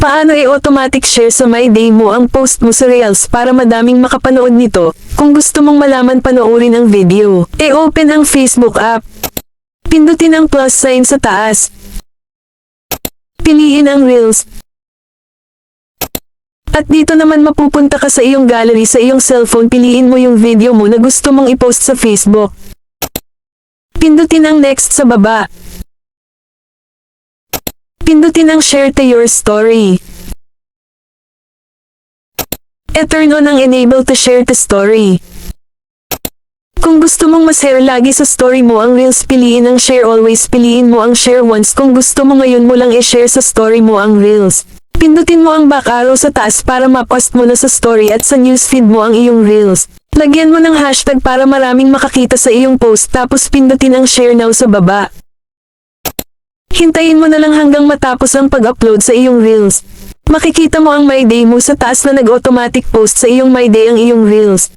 Paano i-automatic share sa My Day mo ang post mo sa Reels para madaming makapanood nito? Kung gusto mong malaman panoorin ang video, i-open ang Facebook app. Pindutin ang plus sign sa taas. Piliin ang Reels. At dito naman mapupunta ka sa iyong gallery sa iyong cellphone. Piliin mo yung video mo na gusto mong i-post sa Facebook. Pindutin ang next sa baba. Pindutin ang share to your story. E-turn on ang enable to share to story. Kung gusto mong ma-share lagi sa story mo ang Reels, piliin ang share always. Piliin mo ang share once kung gusto mo ngayon mo lang i-share sa story mo ang Reels. Pindutin mo ang back arrow sa taas para ma-post mo na sa story at sa newsfeed mo ang iyong Reels. Lagyan mo ng hashtag para maraming makakita sa iyong post, tapos pindutin ang share now sa baba. Hintayin mo na lang hanggang matapos ang pag-upload sa iyong Reels. Makikita mo ang My Day mo sa taas na nag-automatic post sa iyong My Day ang iyong Reels.